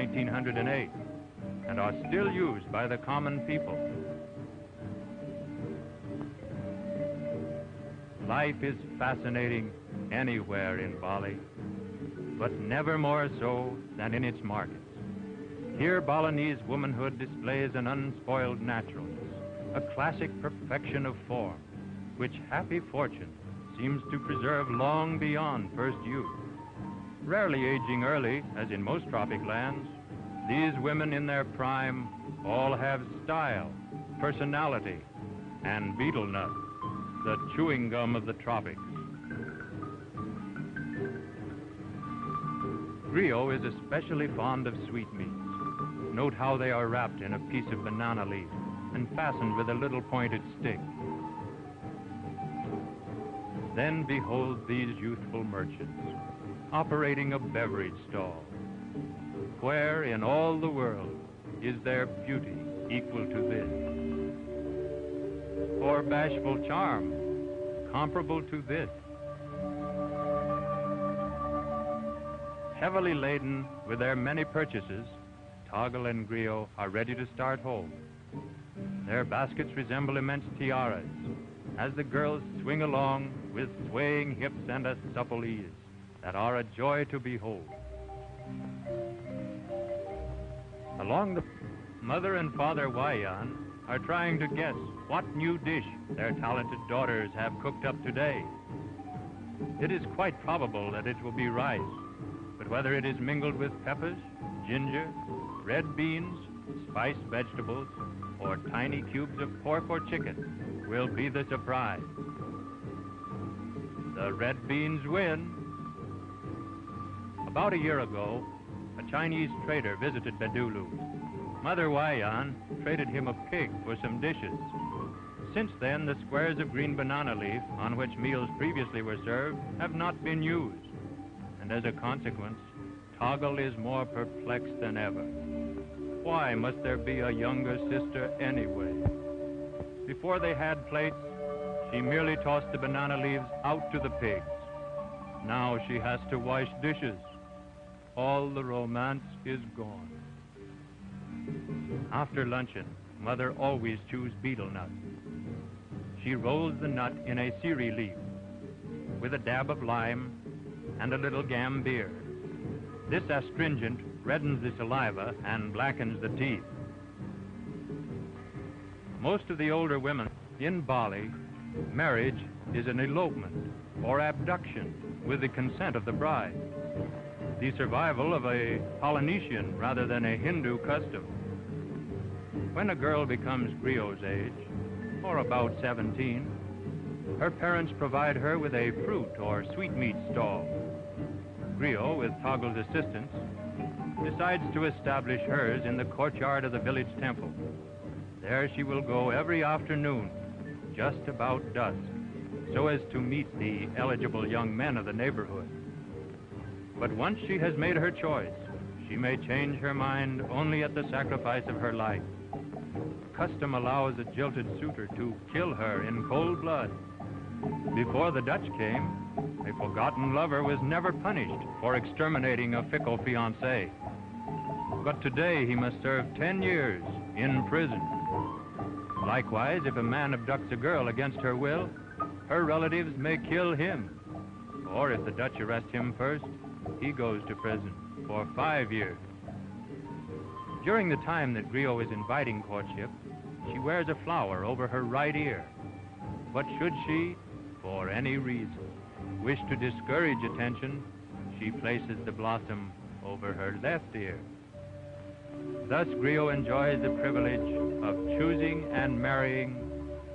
1908 and are still used by the common people. Life is fascinating anywhere in Bali, but never more so than in its markets. Here, Balinese womanhood displays an unspoiled naturalness, a classic perfection of form, which happy fortune seems to preserve long beyond first youth. Rarely aging early, as in most tropic lands, these women in their prime all have style, personality, and betel nut, the chewing gum of the tropics. Griot is especially fond of sweetmeats. Note how they are wrapped in a piece of banana leaf and fastened with a little pointed stick. Then behold these youthful merchants operating a beverage stall. Where in all the world is there beauty equal to this? Or bashful charm comparable to this? Heavily laden with their many purchases, Toggle and Griot are ready to start home. Their baskets resemble immense tiaras as the girls swing along with swaying hips and a supple ease that are a joy to behold. Along the mother and father Wayan are trying to guess what new dish their talented daughters have cooked up today. It is quite probable that it will be rice, but whether it is mingled with peppers, ginger, red beans, spiced vegetables, or tiny cubes of pork or chicken will be the surprise. The red beans win. About a year ago, a Chinese trader visited Bedulu. Mother Wayan traded him a pig for some dishes. Since then, the squares of green banana leaf on which meals previously were served have not been used. And as a consequence, Toggle is more perplexed than ever. Why must there be a younger sister anyway? Before they had plates, she merely tossed the banana leaves out to the pigs. Now she has to wash dishes. All the romance is gone. After luncheon, Mother always chews betel nut. She rolls the nut in a siri leaf with a dab of lime and a little gam beer. This astringent reddens the saliva and blackens the teeth. Most of the older women in Bali, marriage is an elopement or abduction with the consent of the bride, the survival of a Polynesian rather than a Hindu custom. When a girl becomes Griot's age, or about 17, her parents provide her with a fruit or sweetmeat stall. Griot, with Toggle's assistance, decides to establish hers in the courtyard of the village temple. There she will go every afternoon, just about dusk, so as to meet the eligible young men of the neighborhood. But once she has made her choice, she may change her mind only at the sacrifice of her life. Custom allows a jilted suitor to kill her in cold blood. Before the Dutch came, a forgotten lover was never punished for exterminating a fickle fiancée. But today he must serve 10 years in prison. Likewise, if a man abducts a girl against her will, her relatives may kill him. Or if the Dutch arrest him first, he goes to prison for 5 years. During the time that Griot is inviting courtship, she wears a flower over her right ear. But should she, for any reason, wish to discourage attention, she places the blossom over her left ear. Thus, Griot enjoys the privilege of choosing and marrying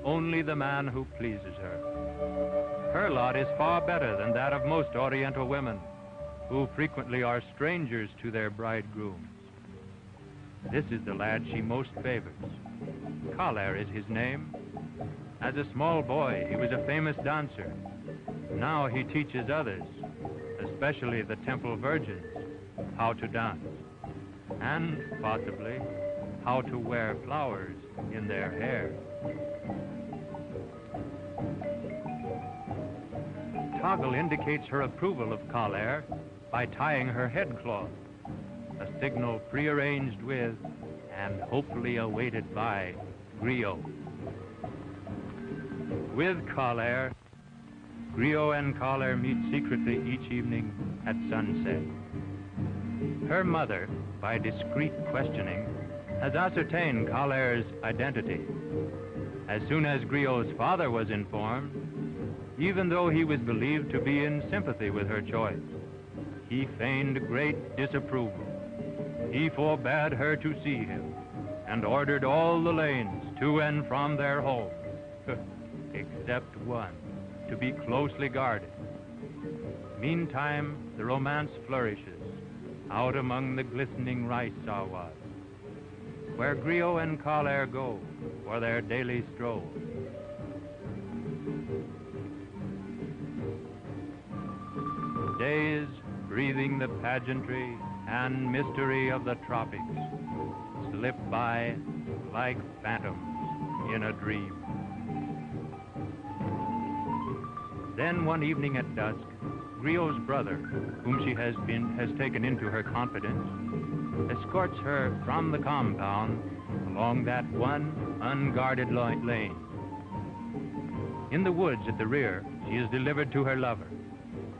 only the man who pleases her. Her lot is far better than that of most Oriental women, who frequently are strangers to their bridegrooms. This is the lad she most favors. Kaler is his name. As a small boy, he was a famous dancer. Now he teaches others, especially the temple virgins, how to dance, and possibly how to wear flowers in their hair. Toggle indicates her approval of Kaler by tying her headcloth. a signal prearranged with and hopefully awaited by Griot. With Collier, Griot and Collier meet secretly each evening at sunset. Her mother, by discreet questioning, has ascertained Collier's identity. As soon as Griot's father was informed, even though he was believed to be in sympathy with her choice, he feigned great disapproval. He forbade her to see him and ordered all the lanes to and from their home, except one, to be closely guarded. Meantime, the romance flourishes out among the glistening rice sawas, where Griot and Collier go for their daily stroll. Days breathing the pageantry and mystery of the tropics slip by like phantoms in a dream. Then one evening at dusk, Griot's brother, whom she has taken into her confidence, escorts her from the compound along that one unguarded lane. In the woods at the rear, she is delivered to her lover.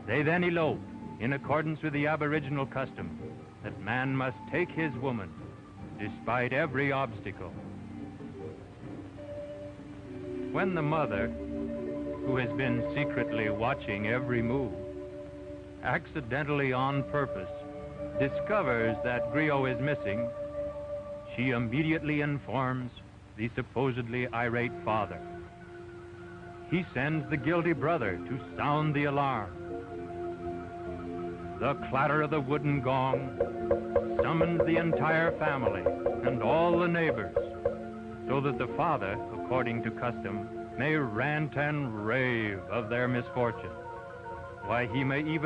They then elope in accordance with the aboriginal custom that man must take his woman despite every obstacle. When the mother, who has been secretly watching every move, accidentally on purpose, discovers that Griot is missing, she immediately informs the supposedly irate father. He sends the guilty brother to sound the alarm. The clatter of the wooden gong summons the entire family and all the neighbors, so that the father, according to custom, may rant and rave of their misfortune. Why, he may even